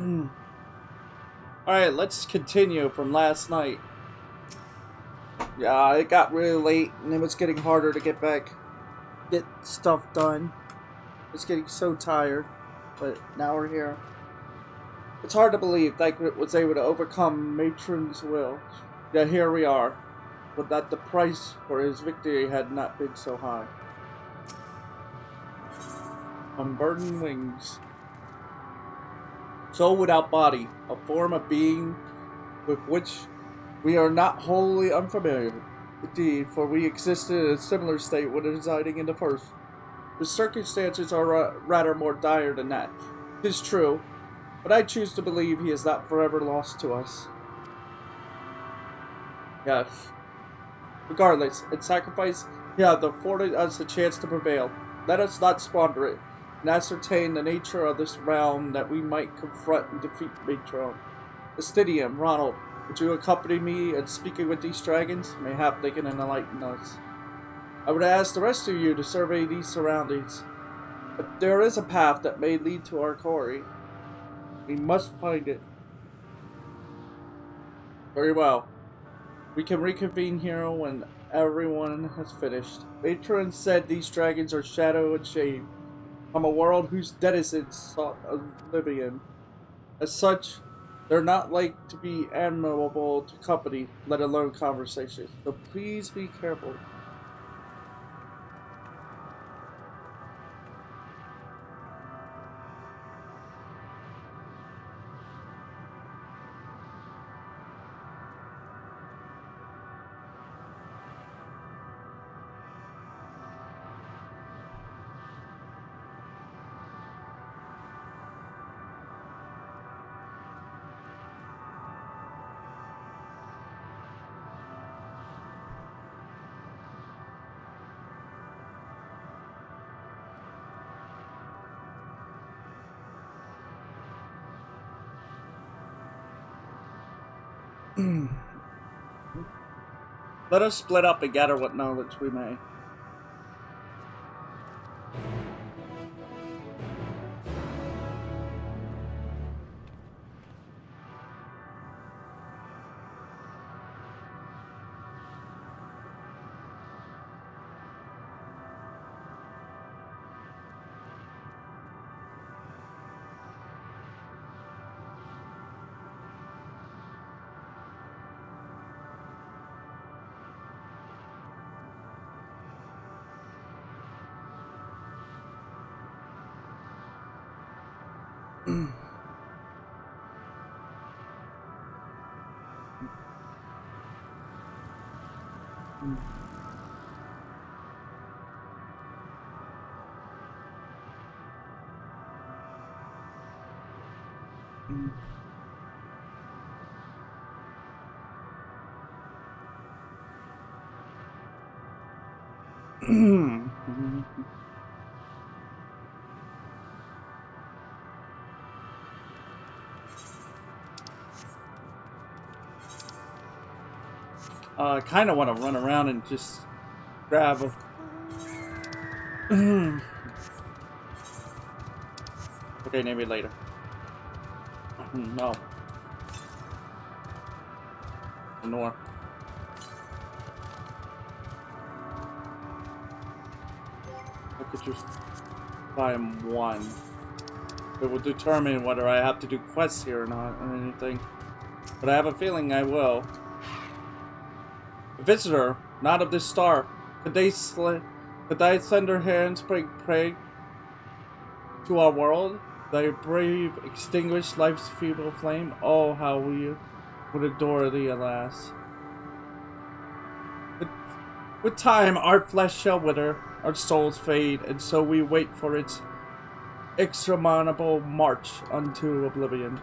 Alright, let's continue from last night. Yeah, it got really late and it was getting harder to get stuff done. I was getting so tired, but now we're here. It's hard to believe Dykrit was able to overcome Matron's will. Yet here we are, but that the price for his victory had not been so high. Unburdened wings. Soul without body, a form of being with which we are not wholly unfamiliar. Indeed, for we existed in a similar state when residing in the first. The circumstances are rather more dire than that. 'Tis true, but I choose to believe he is not forever lost to us. Yes. Regardless, in sacrifice, he hath afforded us a chance to prevail. Let us not squander it, and ascertain the nature of this realm that we might confront and defeat Matron. Astidium, Ronald, would you accompany me in speaking with these dragons? Mayhap they can enlighten us. I would ask the rest of you to survey these surroundings. But there is a path that may lead to our quarry. We must find it. Very well. We can reconvene here when everyone has finished. Matron said these dragons are shadow and shade, from a world whose denizens sought oblivion. As such, they're not like to be amenable to company, let alone conversation. So please be careful. Let us split up and gather what knowledge we may. I kind of want to run around and just grab a. Okay, maybe later. No. Nor. I could just buy him one. It will determine whether I have to do quests here or not, or anything. But I have a feeling I will. A visitor, not of this star. Could they send their hands bring prey to our world? Thy brave extinguish life's feeble flame? Oh, how we would adore thee, alas. With time, our flesh shall wither, our souls fade, and so we wait for its inexorable march unto oblivion.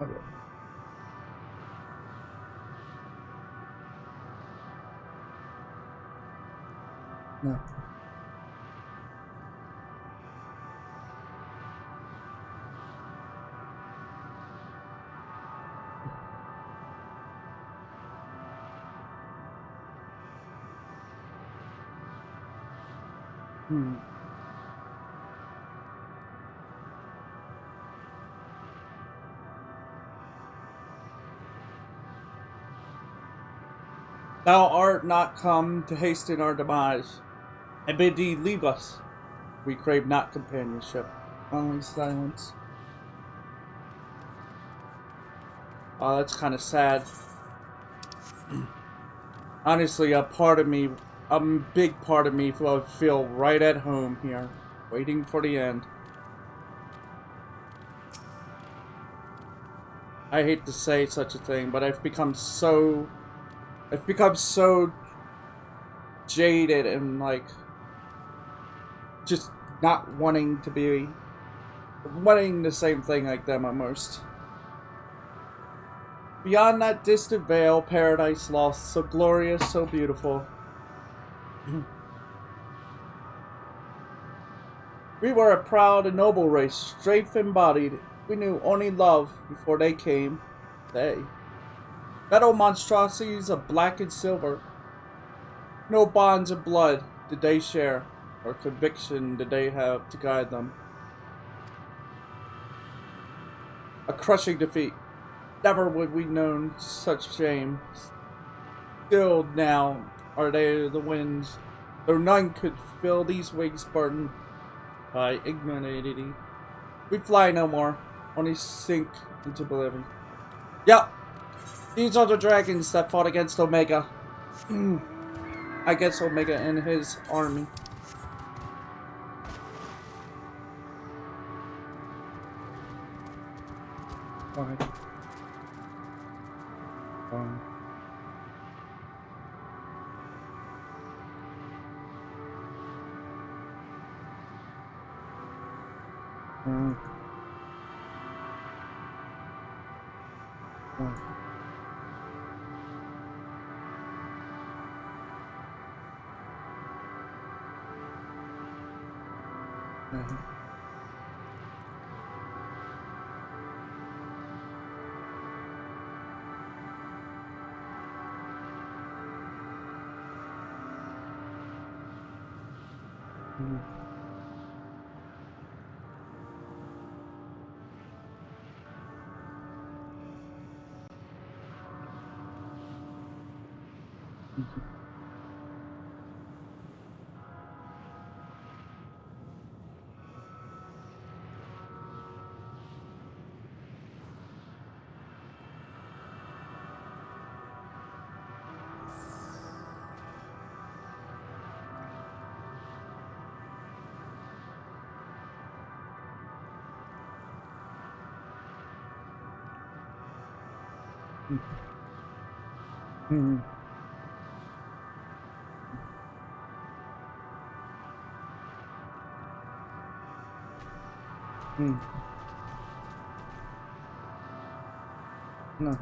Okay. No. Hmm. Thou art not come to hasten our demise, and bid thee leave us. We crave not companionship, only silence. Oh, that's kind of sad. Honestly, a big part of me will feel right at home here, waiting for the end. I hate to say such a thing, but I've become so jaded and like just not wanting the same thing like them almost. Beyond that distant veil, paradise lost, so glorious, so beautiful. We were a proud and noble race, strength embodied. We knew only love before they came. They. Metal monstrosities of black and silver. No bonds of blood did they share, or conviction did they have to guide them. A crushing defeat. Never would we known such shame. Still now are they the winds, though none could fill these wings burdened by ignorantity. We fly no more, only sink into oblivion. Yep, these are the dragons that fought against Omega. Against Omega and his army. Why? No.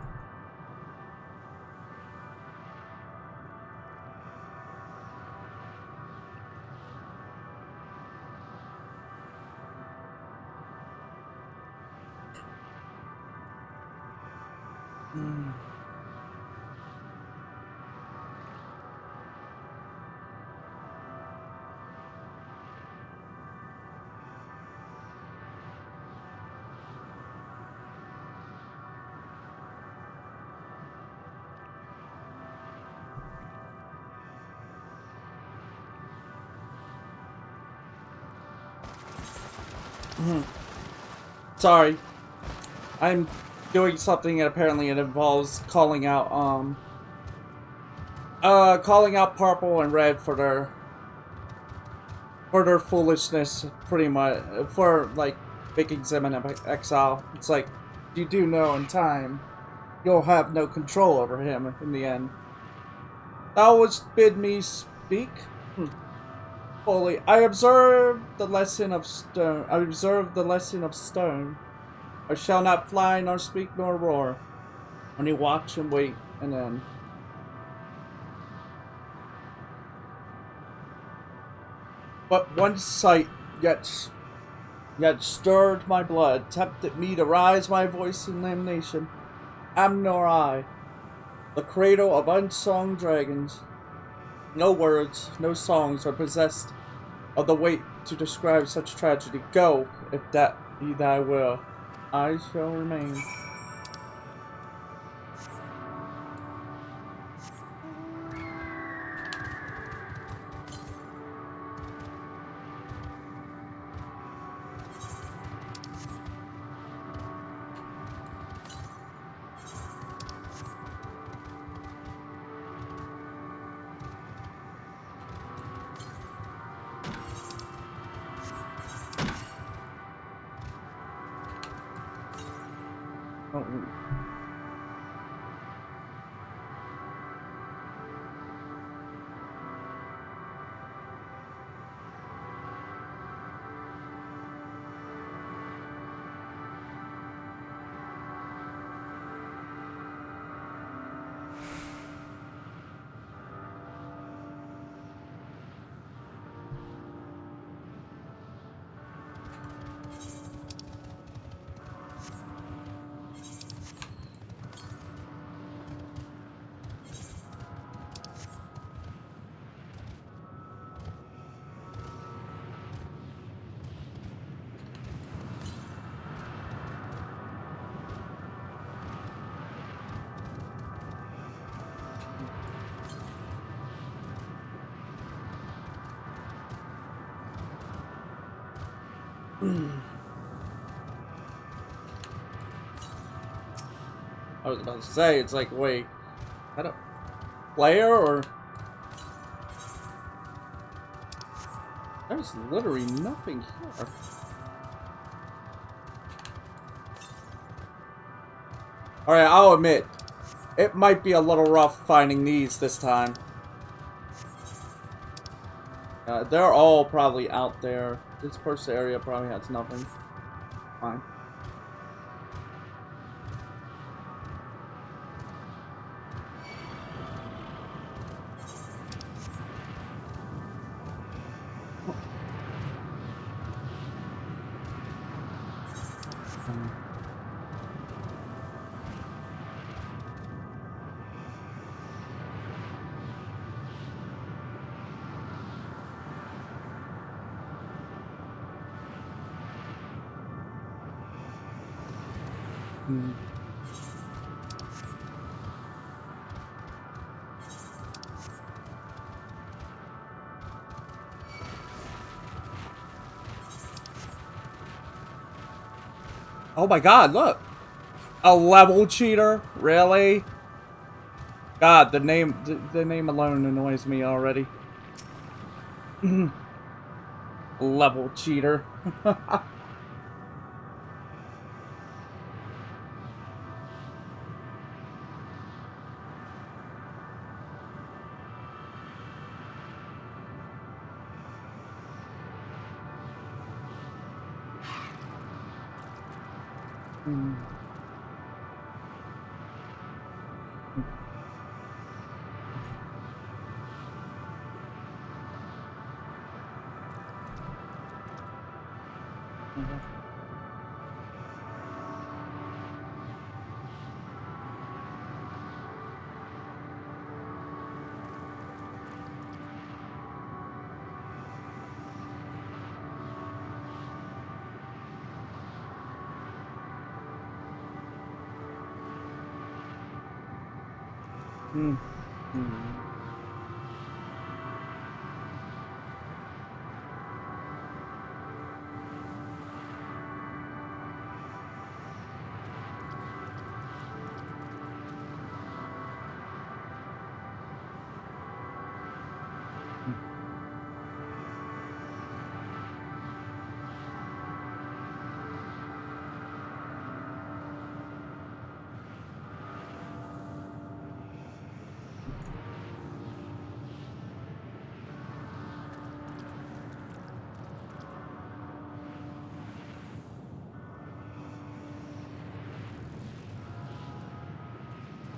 Sorry. I'm doing something and apparently it involves calling out purple and red for their foolishness, pretty much, for like making them in exile. It's like, you do know in time you'll have no control over him in the end. Thou wouldst bid me speak? Fully. I observed the lesson of stone. I shall not fly, nor speak, nor roar. Only watch and wait, and then. But one sight yet stirred my blood, tempted me to raise my voice in damnation. Am nor I, the cradle of unsung dragons. No words, no songs are possessed of the weight to describe such tragedy. Go, if that be thy will. I shall remain. Oh. I was about to say, it's like, wait, is that a player or? There's literally nothing here. Alright, I'll admit, it might be a little rough finding these this time. They're all probably out there. This first area probably has nothing. Fine. Oh my god, look! A level cheater? Really? God, the name alone annoys me already. Level cheater.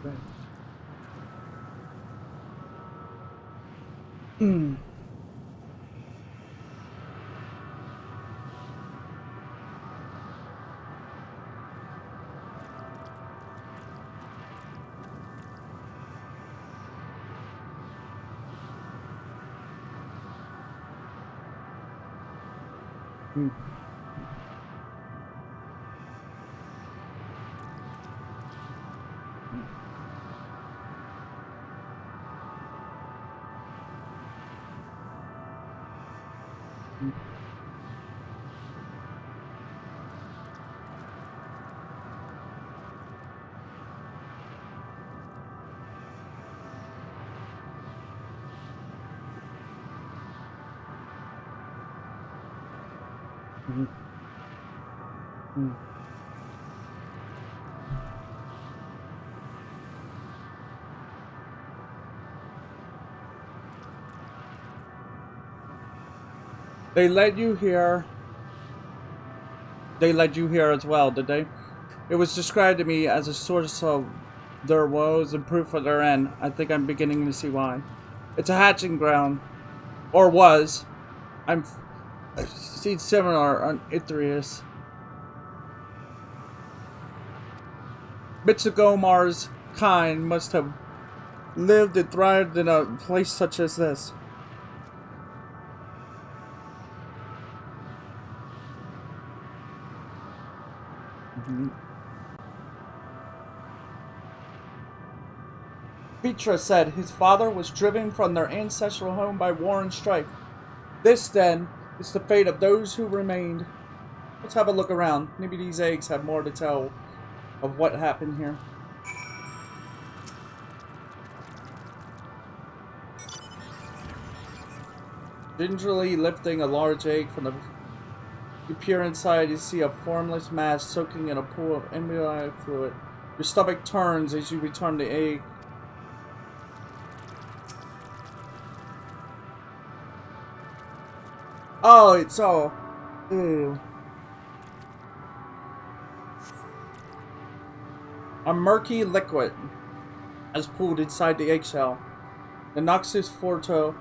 Right. Mm. Mm. Mm. Mm. Mm. They led you here. They led you here as well, did they? It was described to me as a source of their woes and proof of their end. I think I'm beginning to see why. It's a hatching ground. Or was. I've seen similar on Ithrius. Mitsugomar's kind must have lived and thrived in a place such as this. Mm-hmm. Petra said his father was driven from their ancestral home by war and strife. This, then, is the fate of those who remained. Let's have a look around. Maybe these eggs have more to tell of what happened here. Gingerly lifting a large egg from the... You peer inside, you see a formless mass soaking in a pool of embryonic fluid. Your stomach turns as you return the egg. Oh, it's all... Ew. A murky liquid has pooled inside the eggshell. The Noxus Forto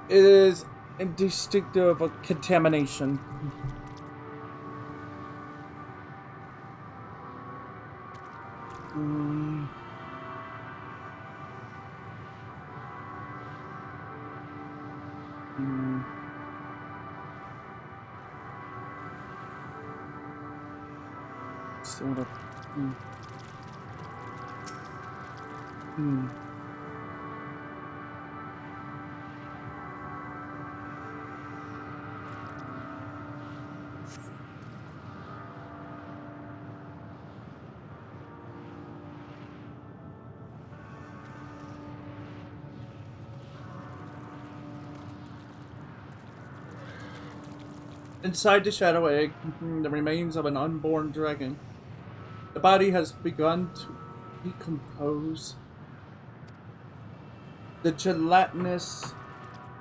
is indistinctive of contamination. Mm. Mm. Sort of. Mm. Mm. Inside the shadow egg, the remains of an unborn dragon. The body has begun to decompose. The gelatinous,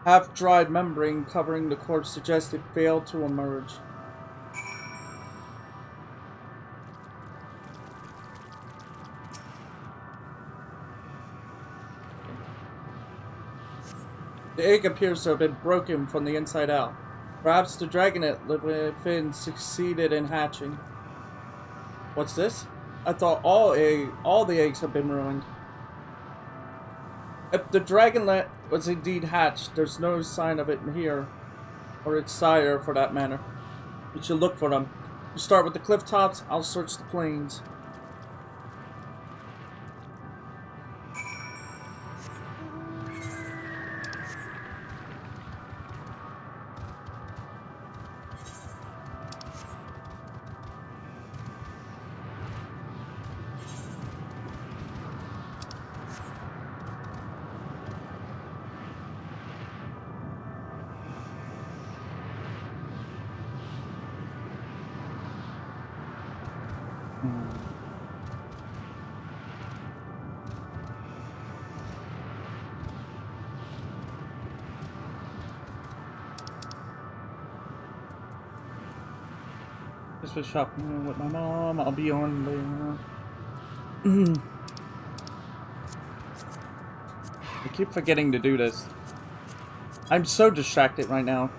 half-dried membrane covering the corpse suggests it failed to emerge. The egg appears to have been broken from the inside out. Perhaps the dragonet within succeeded in hatching. What's this? I thought all the eggs have been ruined. If the dragonlet was indeed hatched, there's no sign of it here, or its sire for that matter. We should look for them. You start with the cliff tops, I'll search the plains. Just was shopping with my mom. I'll be on later. I keep forgetting to do this. I'm so distracted right now.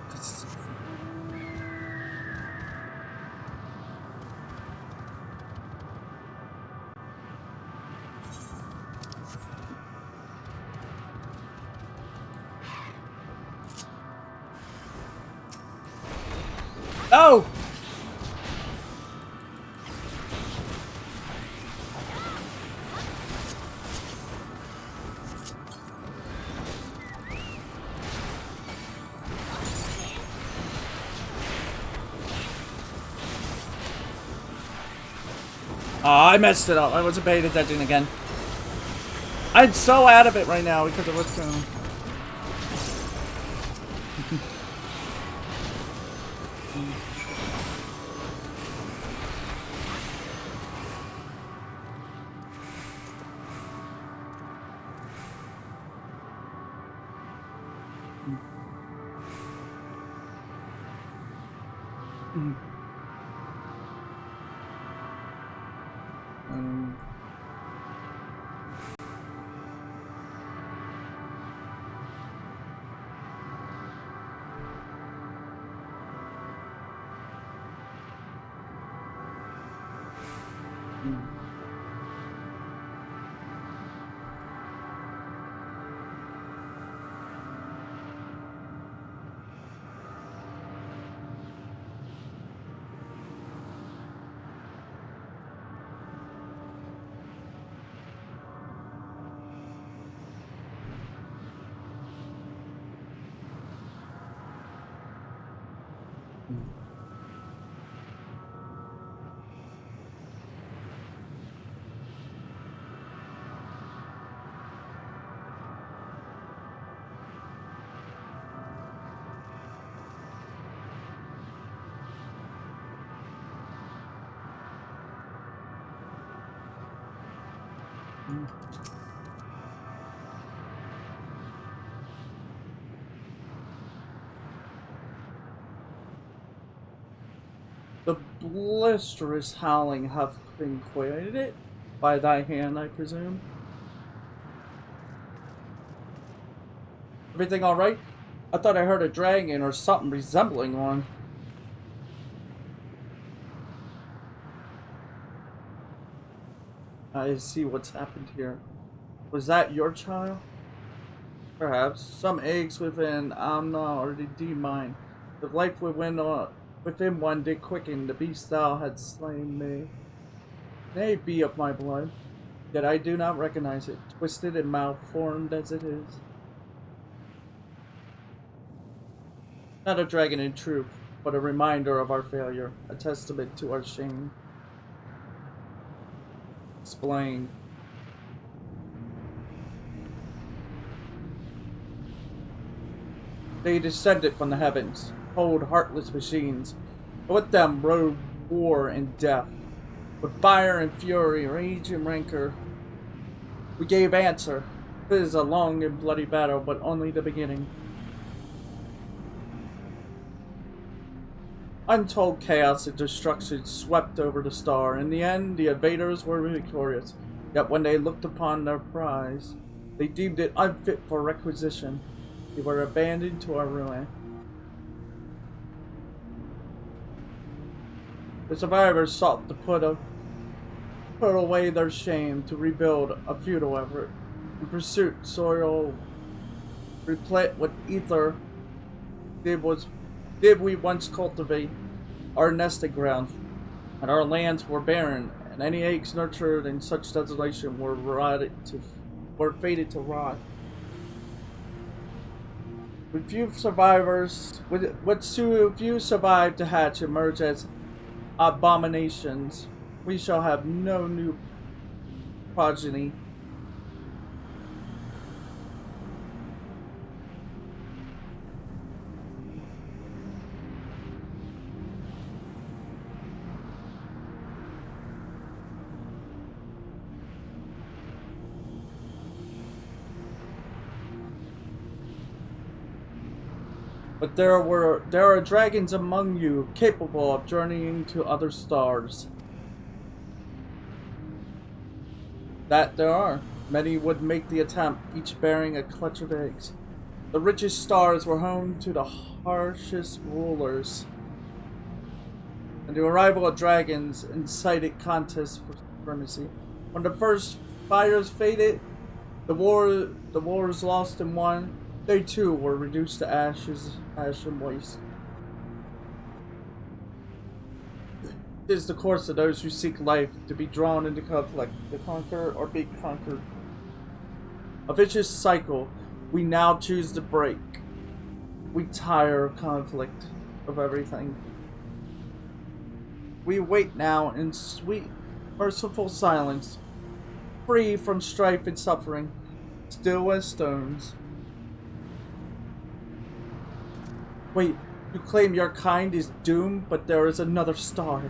Oh! Oh, I messed it up. I wasn't paying attention again. I'm so out of it right now because of what's going on. The blisterous howling hath been quieted by thy hand, I presume. Everything alright? I thought I heard a dragon or something resembling one. I see what's happened here. Was that your child? Perhaps. Some eggs within Amna or the D mine. The life within one did quicken, the beast thou had slain me. Nay, be of my blood, yet I do not recognize it, twisted and malformed as it is. Not a dragon in truth, but a reminder of our failure, a testament to our shame. Explain. They descended from the heavens, cold, heartless machines, but with them rode war and death. With fire and fury, rage and rancor, we gave answer. It is a long and bloody battle, but only the beginning. Untold chaos and destruction swept over the star. In the end, the invaders were victorious. Yet when they looked upon their prize, they deemed it unfit for requisition. They were abandoned to our ruin. The survivors sought to put away their shame, to rebuild a futile effort. In pursuit, soil replete with ether did we once cultivate our nesting grounds, and our lands were barren, and any eggs nurtured in such desolation were fated to rot. With few survive to hatch and emerge as abominations, we shall have no new progeny. But there are dragons among you capable of journeying to other stars. That there are. Many would make the attempt, each bearing a clutch of eggs. The richest stars were home to the harshest rulers, and the arrival of dragons incited contests for supremacy. When the first fires faded, the wars lost and won, they too were reduced to ashes, ash and waste. It is the course of those who seek life, to be drawn into conflict, to conquer or be conquered. A vicious cycle we now choose to break. We tire of conflict, of everything. We wait now in sweet, merciful silence, free from strife and suffering, still as stones. Wait, you claim your kind is doomed, but there is another star.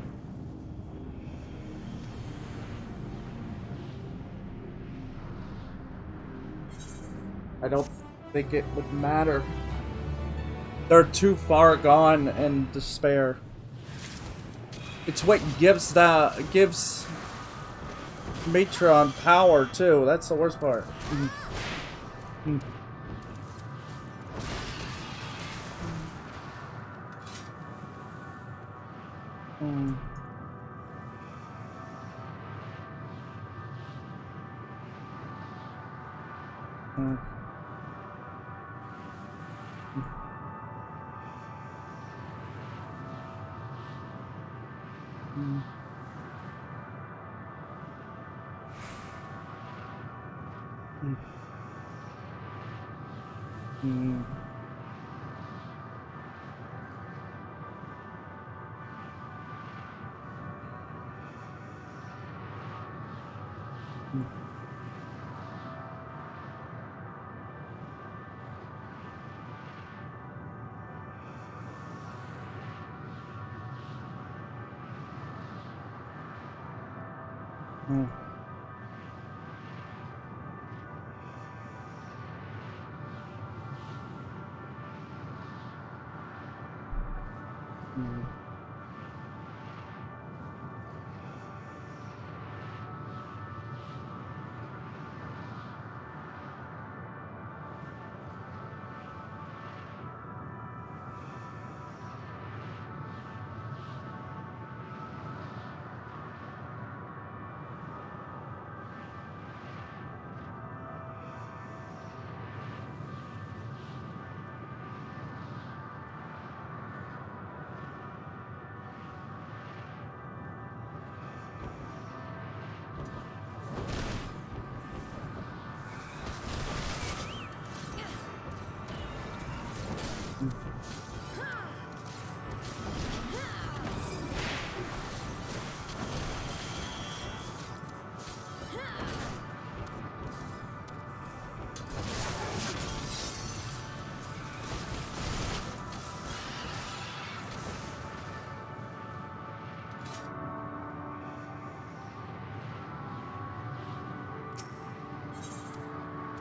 I don't think it would matter. They're too far gone in despair. It's what gives Matron power too. That's the worst part.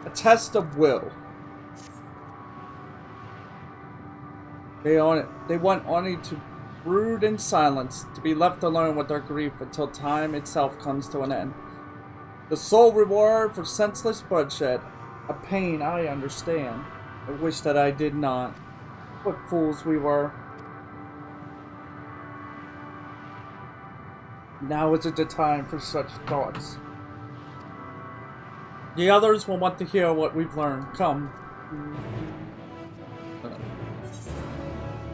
A test of will. They want only to brood in silence, to be left alone with their grief until time itself comes to an end. The sole reward for senseless bloodshed, a pain I understand. I wish that I did not. What fools we were. Now isn't the time for such thoughts. The others will want to hear what we've learned. Come.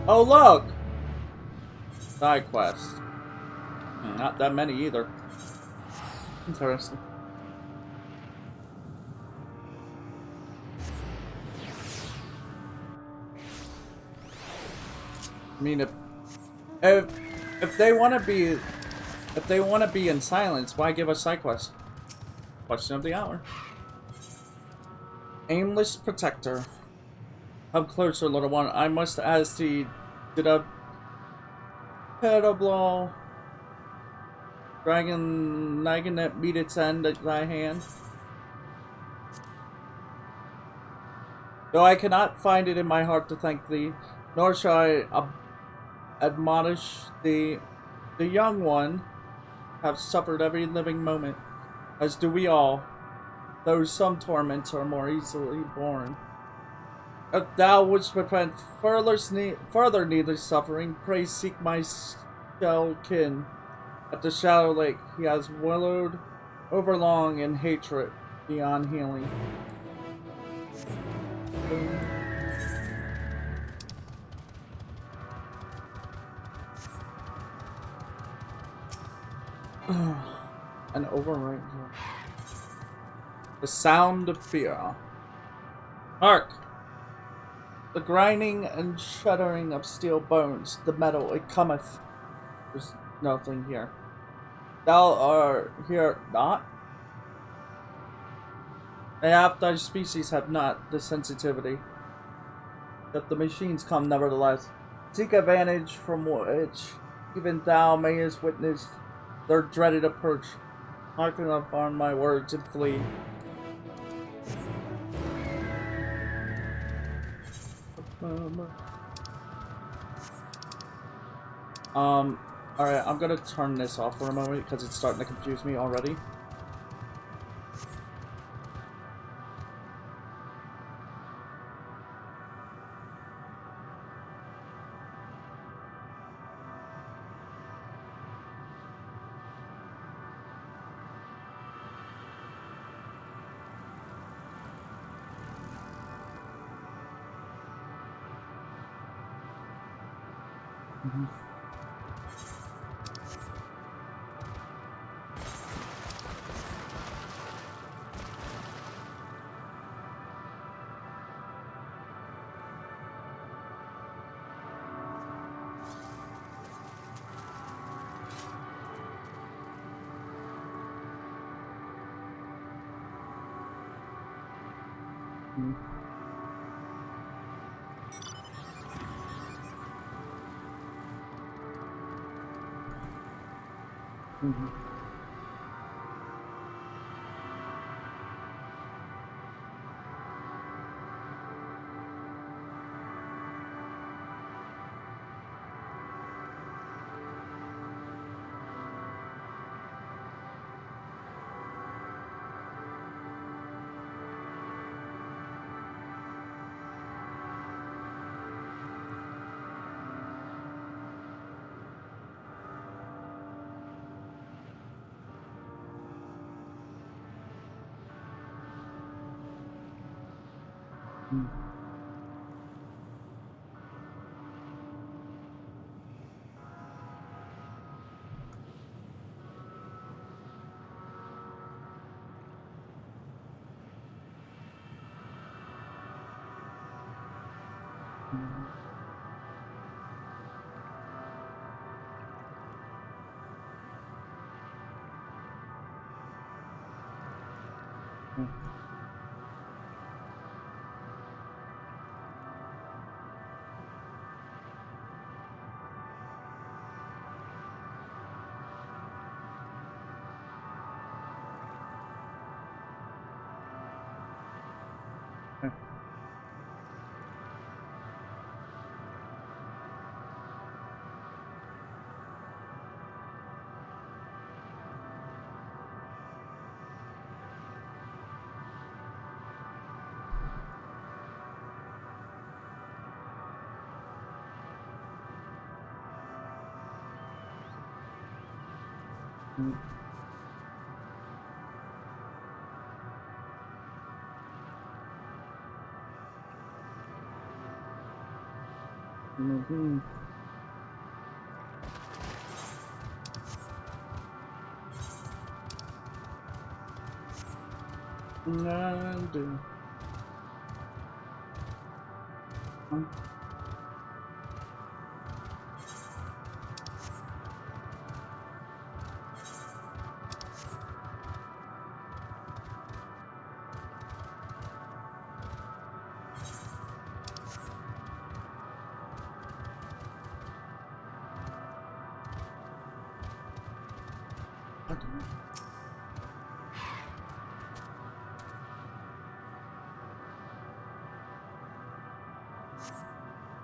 Oh, look! Side quest. Not that many either. Interesting. I mean, if they want to be in silence, why give us side quests? Question of the hour. Aimless protector. Come closer, little one. I must ask thee, did a pedal dragon Naganet meet its end at thy hand? Though I cannot find it in my heart to thank thee, nor shall I admonish thee, the young one have suffered every living moment, as do we all. though some torments are more easily borne. If thou wouldst prevent further needless suffering, pray seek my shell kin. At the Shadow Lake, he has wallowed overlong in hatred beyond healing. An overwrite. The sound of fear. Hark! The grinding and shuddering of steel bones, the metal, it cometh. There's nothing here. Thou art here not? Half thy species have not the sensitivity. But the machines come nevertheless. Seek advantage from which even thou mayest witness their dreaded approach. Hearken upon my words and flee. Alright, I'm gonna turn this off for a moment because it's starting to confuse me already.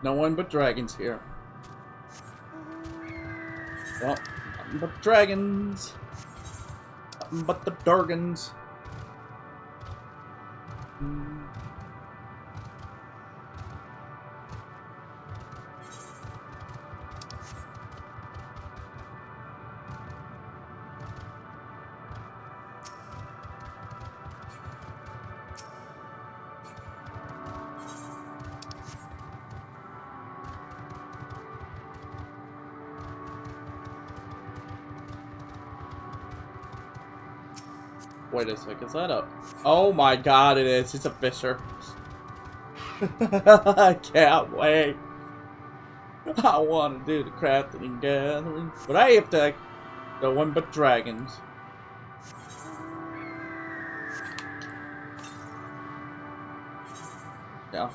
No one but dragons here. Well, nothing but dragons. Nothing but the Durgans. Wait a second, is that up? Oh my god, it is. It's a fisher. I can't wait. I want to do the crafting and gathering, but I have to go one but dragons. Yeah.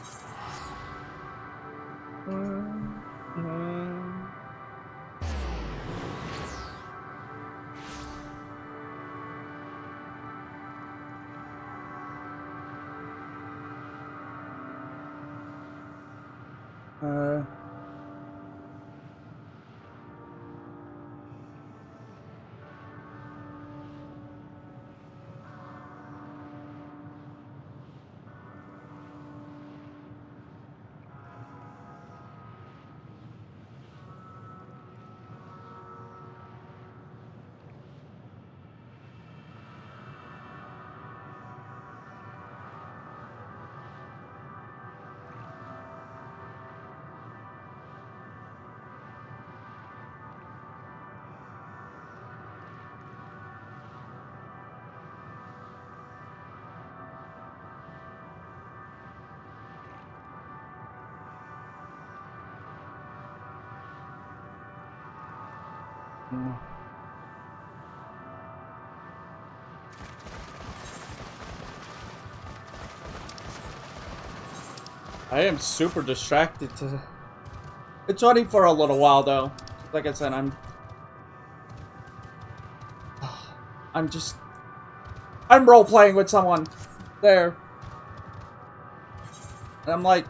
I am super distracted to... It's only for a little while though. Like I said, I'm role-playing with someone there. And I'm like...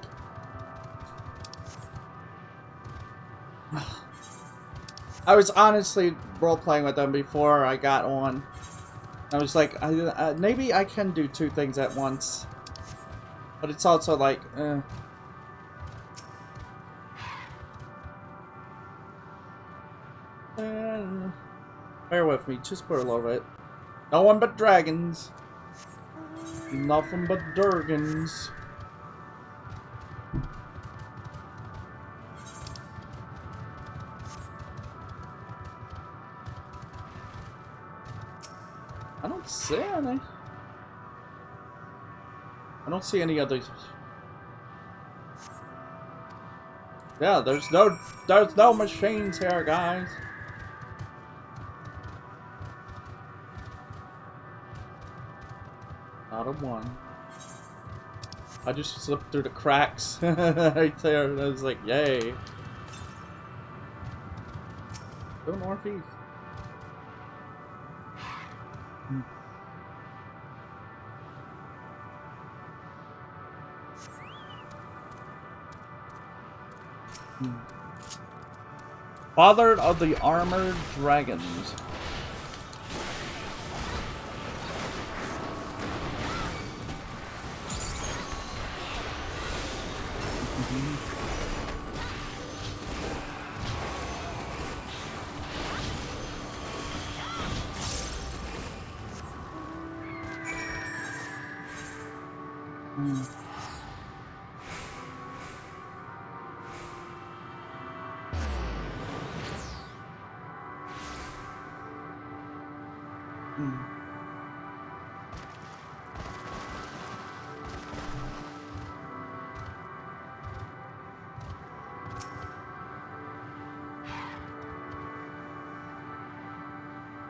I was honestly role-playing with them before I got on. I was like, maybe I can do two things at once. But it's also like, bear with me, just for a little bit. No one but dragons. Nothing but durgans. I don't see any. I don't see any others. Yeah, there's no machines here, guys. Not a one. I just slipped through the cracks right there, and I was like, yay. Go northeast. Father of the Armored Dragons.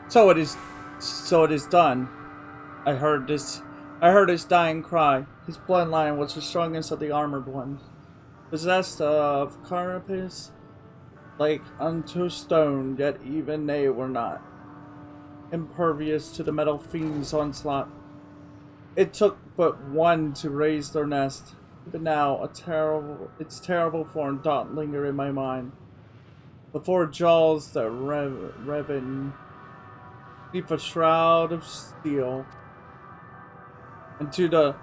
So it is done. I heard his dying cry. His bloodline was the strongest of the armored ones. Possessed of carapace like unto stone, yet even they were not impervious to the metal fiend's onslaught. It took but one to raise their nest. Even now, its terrible form don't linger in my mind. Before jaws that reven beneath a shroud of steel, and to the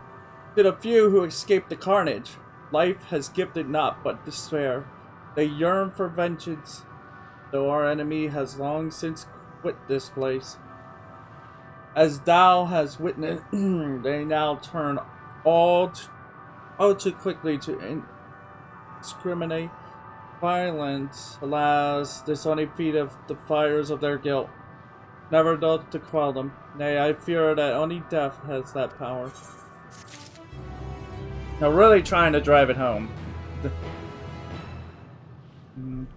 To the few who escaped the carnage, life has gifted naught but despair. They yearn for vengeance, though our enemy has long since quit this place. As thou hast witnessed, they now turn all too quickly to discriminate violence. Alas, this only feedeth the fires of their guilt, never though to quell them. Nay, I fear that only death has that power. Now, really trying to drive it home. Mm.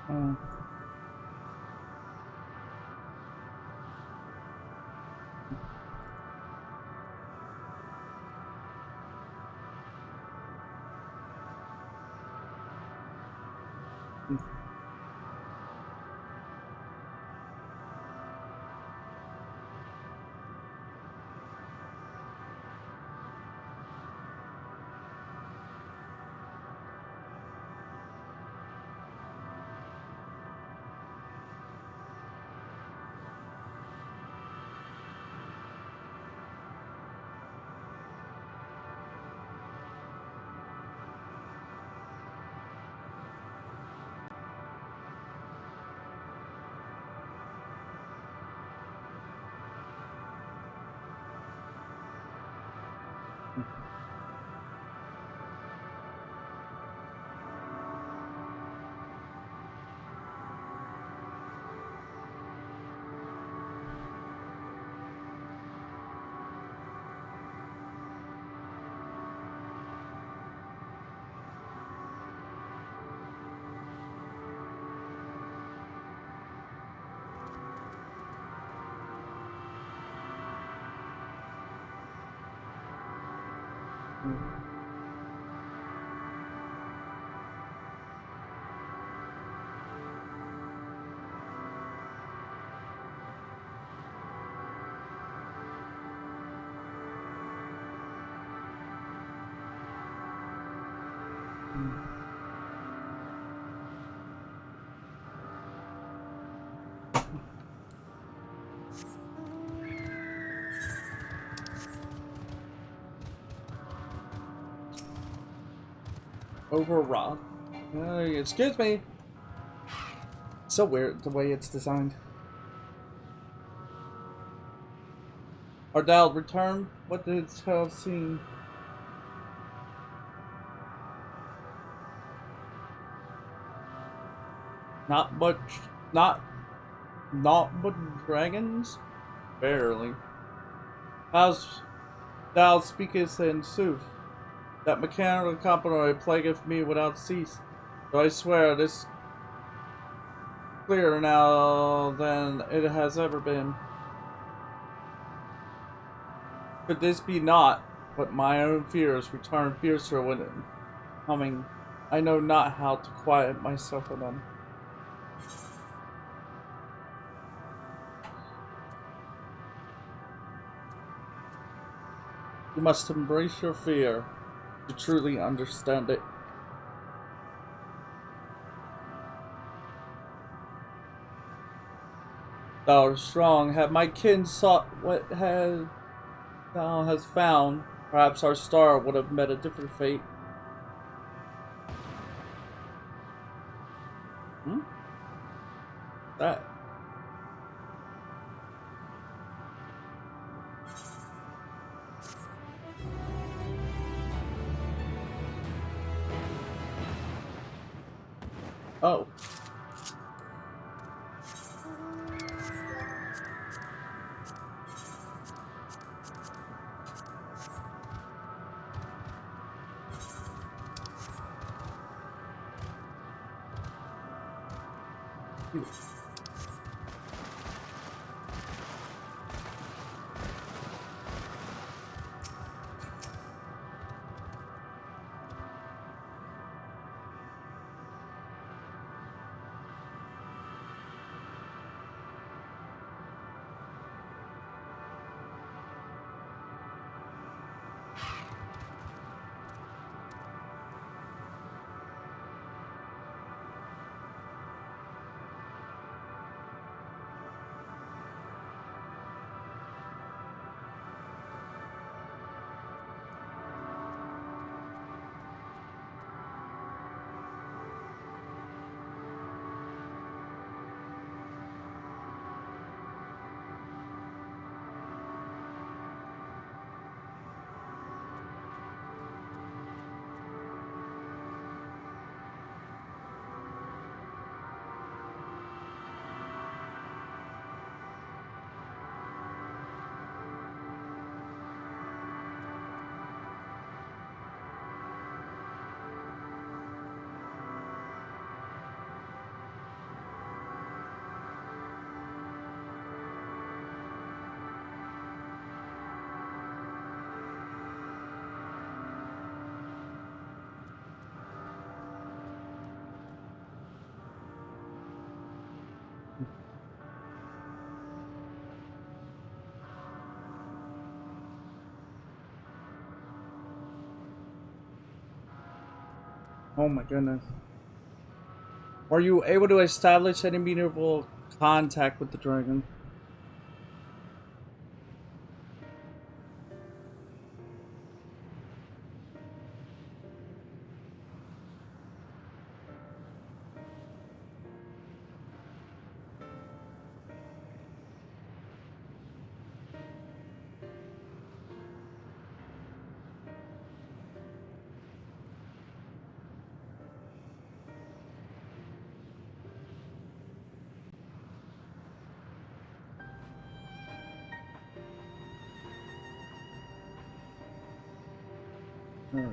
Oh. Overwrought. Excuse me. So weird the way it's designed. Ardell, return. What did it have seen? Not much. Not but dragons? Barely. Thou speakest in sooth. That mechanical component plagueth me without cease. So I swear this clearer now than it has ever been. Could this be naught but my own fears return fiercer when coming? I know not how to quiet myself with them. You must embrace your fear to truly understand it. Thou art strong. Have my kin sought what thou hast found, perhaps our star would have met a different fate. Hmm? That. Oh. Oh my goodness. Were you able to establish any meaningful contact with the dragon? Hmm.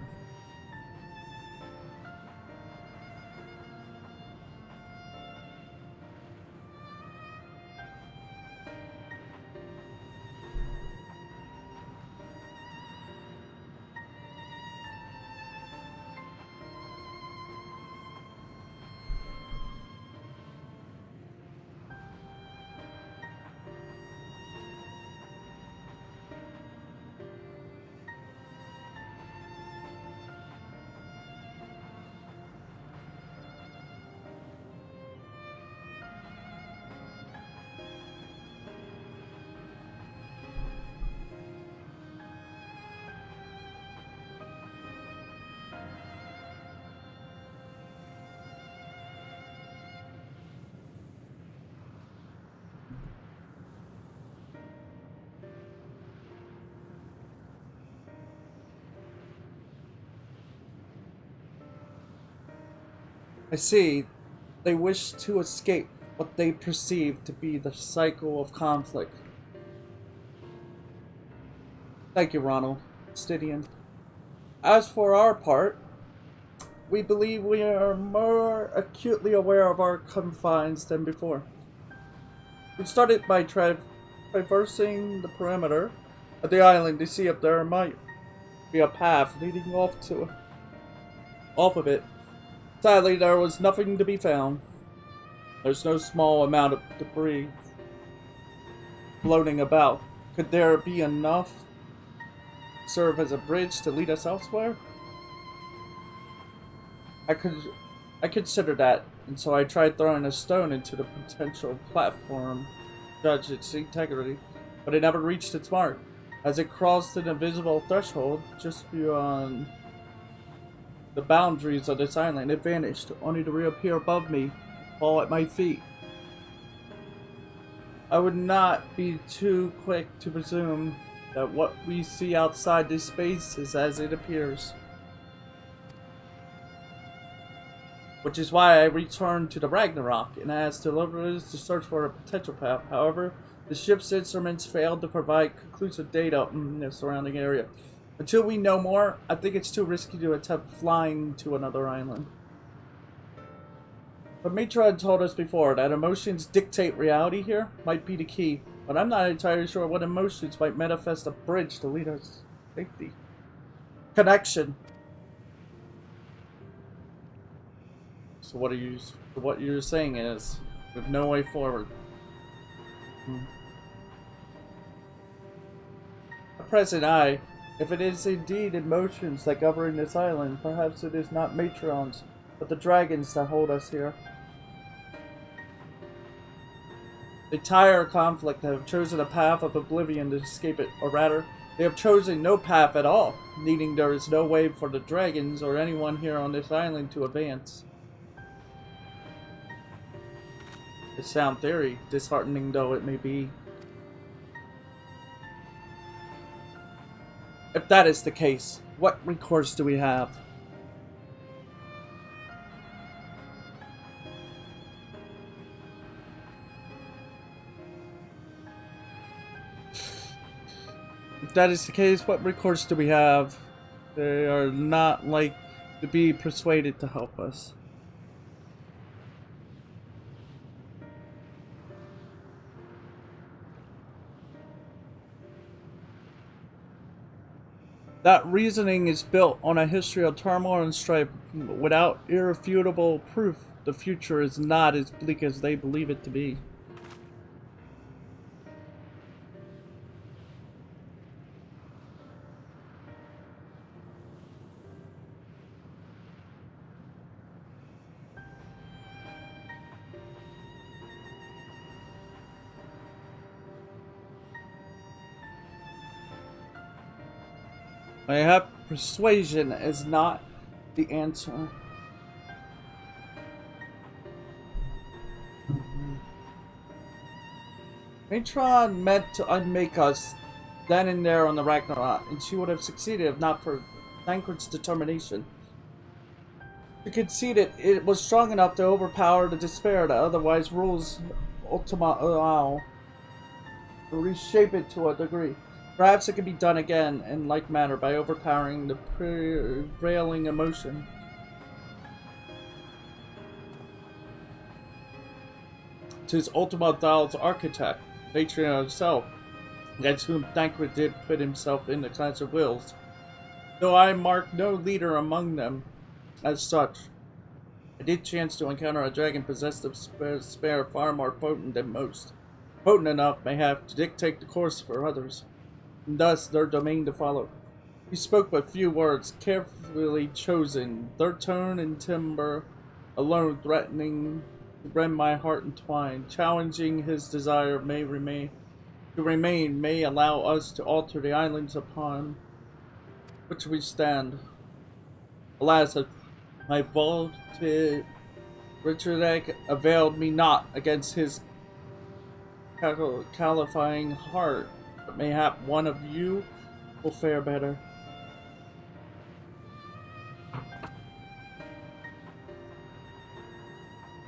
I see. They wish to escape what they perceive to be the cycle of conflict. Thank you, Ronald. Stidian. As for our part, we believe we are more acutely aware of our confines than before. We started by traversing the perimeter of the island to see if there might be a path leading off of it. Sadly, there was nothing to be found. There's no small amount of debris floating about. Could there be enough to serve as a bridge to lead us elsewhere? I could I considered that, and so I tried throwing a stone into the potential platform to judge its integrity, but it never reached its mark. As it crossed an invisible threshold just beyond the boundaries of this island, it vanished, only to reappear above me, fall at my feet. I would not be too quick to presume that what we see outside this space is as it appears. Which is why I returned to the Ragnarok and asked deliverers to search for a potential path. However, the ship's instruments failed to provide conclusive data in the surrounding area. Until we know more, I think it's too risky to attempt flying to another island. But Mitra had told us before that emotions dictate reality here might be the key, but I'm not entirely sure what emotions might manifest a bridge to lead us to safety. Connection. So what you're saying is, with no way forward. At present, if it is indeed emotions that govern this island, perhaps it is not matrons, but the dragons that hold us here. They tire conflict and have chosen a path of oblivion to escape it, or rather, they have chosen no path at all, meaning there is no way for the dragons or anyone here on this island to advance. A sound theory, disheartening though it may be. If that is the case, what recourse do we have? If that is the case, what recourse do we have? They are not like to be persuaded to help us. That reasoning is built on a history of turmoil and strife. Without irrefutable proof, the future is not as bleak as they believe it to be. Mayhap persuasion is not the answer. Matron meant to unmake us then and there on the Ragnarok, and she would have succeeded if not for Thancred's determination. She conceded it was strong enough to overpower the despair that otherwise rules Ultima allow, to reshape it to a degree. Perhaps it can be done again in like manner by overpowering the prevailing emotion. Tis Ultima Thal's architect, Matron himself, against whom Thancred did put himself in the class of wills, though I mark no leader among them as such. I did chance to encounter a dragon possessed of despair far more potent than most, potent enough, mayhap, to dictate the course for others, and thus their domain to follow. He spoke but few words, carefully chosen, their tone and timbre alone threatening to rend my heart entwined, challenging his desire to remain may allow us to alter the islands upon which we stand. Alas, my vaulted Richard availed me not against his califying heart, but mayhap one of you will fare better.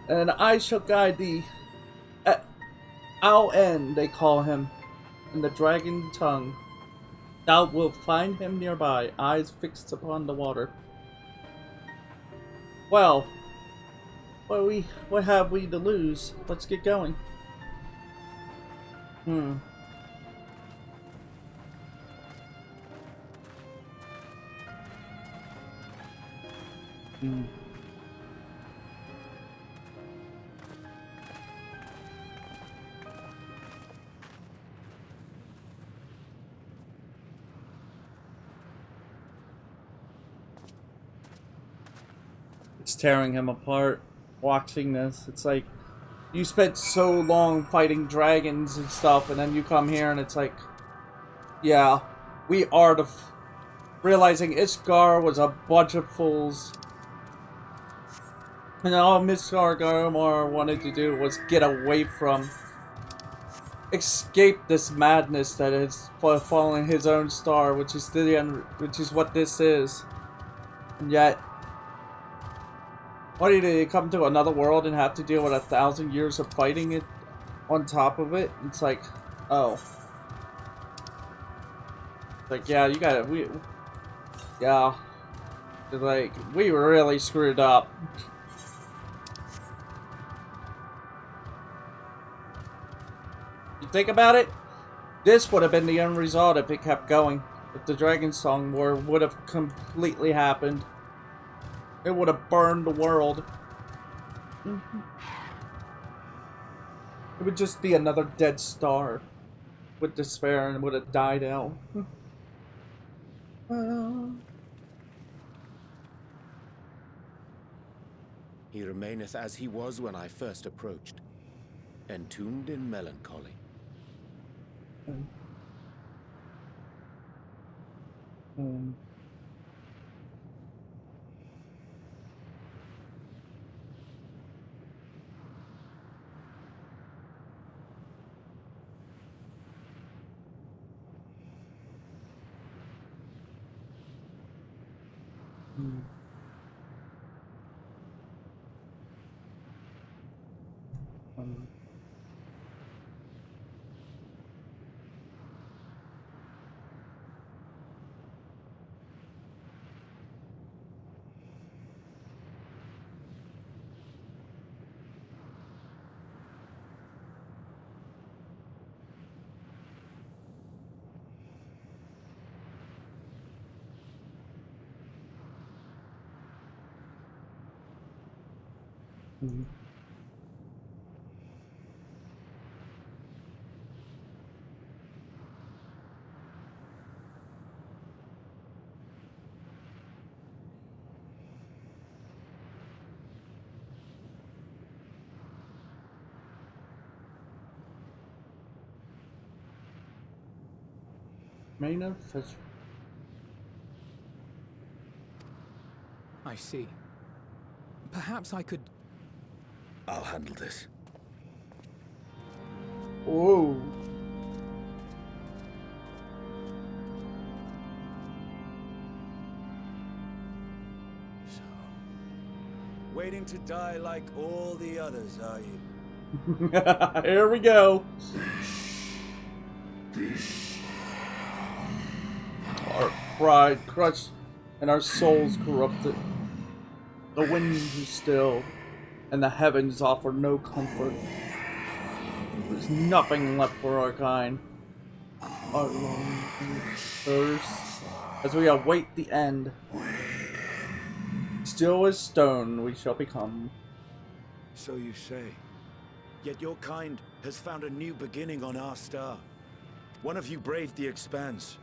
And I shall guide thee. Ao-En, they call him, in the dragon tongue. Thou wilt find him nearby, eyes fixed upon the water. Well, what have we to lose? Let's get going. Hmm. It's tearing him apart watching this. It's like, you spent so long fighting dragons and stuff, and then you come here and it's like, yeah, we are realizing Ishgar was a bunch of fools. And all Mr. Garmor wanted to do was get away from, escape this madness that is falling his own star, which is which is what this is. And yet, what did he come to another world and have to deal with 1,000 years of fighting it on top of it? It's like, oh, like, yeah, you got it. Yeah, like, we were really screwed up. You think about it, this would have been the end result if it kept going. If the Dragon Song War would have completely happened, it would have burned the world. It would just be another dead star with despair and would have died out. He remaineth as he was when I first approached, entombed in melancholy. Main of Fish. I see. Perhaps I could... I'll handle this. Whoa. So, waiting to die like all the others, are you? Here we go. Our pride crushed and our souls corrupted. The wind is still, and the heavens offer no comfort. There's nothing left for our kind. Our long thirst, as we await the end. Still as stone we shall become. So you say. Yet your kind has found a new beginning on our star. One of you braved the expanse,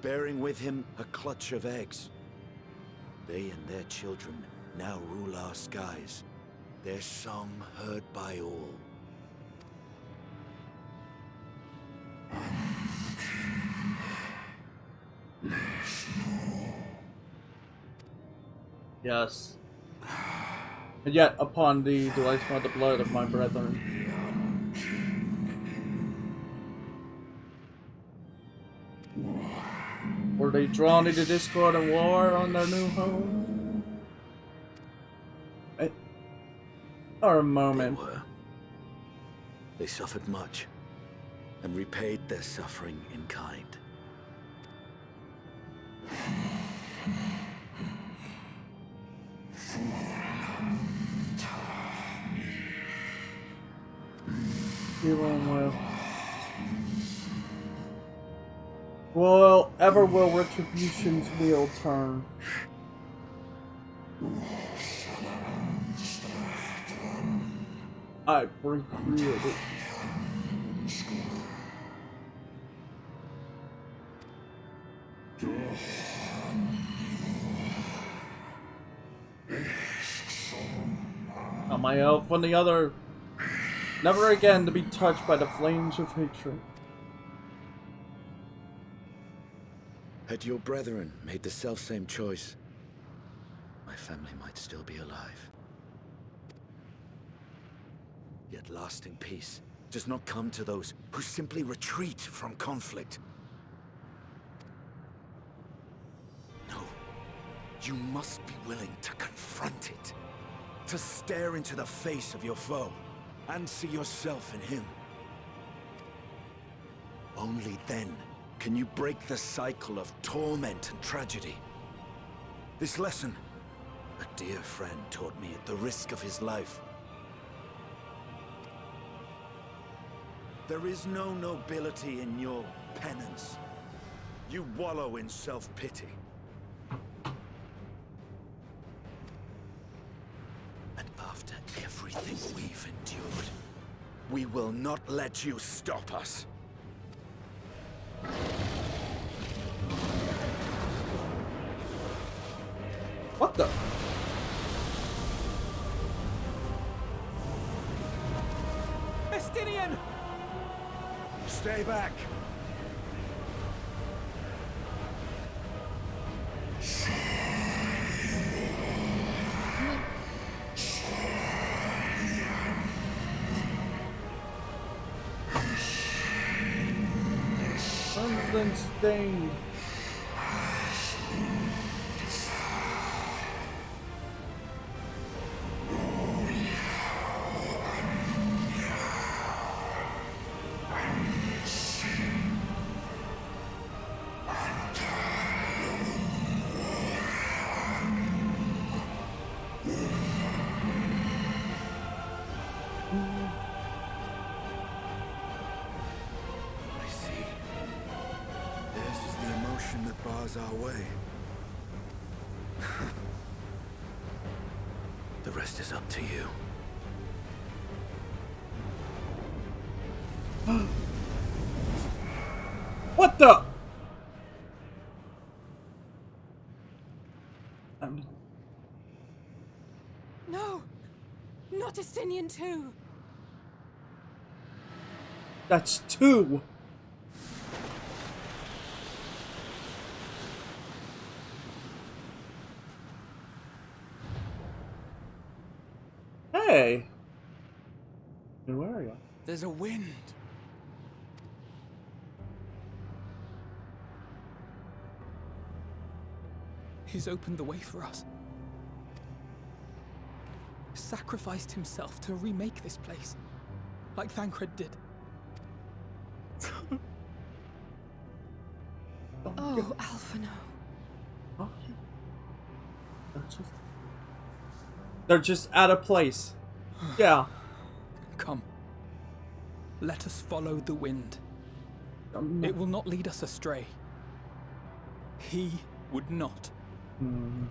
bearing with him a clutch of eggs. They and their children now rule our skies, their song heard by all. Yes. And yet upon thee do I smell the blood of my brethren. Were they drawn into discord and war on their new home? Or a moment. They were. They suffered much, and repaid their suffering in kind. Well, ever will retribution's wheel turn. I break through it. On my elf on the other, never again to be touched by the flames of hatred. Had your brethren made the selfsame choice, my family might still be alive. Yet lasting peace does not come to those who simply retreat from conflict. No, you must be willing to confront it, to stare into the face of your foe, and see yourself in him. Only then can you break the cycle of torment and tragedy. This lesson, a dear friend taught me at the risk of his life. There is no nobility in your penance. You wallow in self-pity. And after everything we've endured, we will not let you stop us. What the? Estinian! Stay back! Something stained. That bars our way. The rest is up to you. What the? No! Not Estinian too! That's two! Okay. Where are you? There's a wind. He's opened the way for us. Sacrificed himself to remake this place, like Thancred did. Oh, Alphino. Oh, they're just out of place. Yeah. Come. Let us follow the wind. Um, It will not lead us astray. He would not. hmm.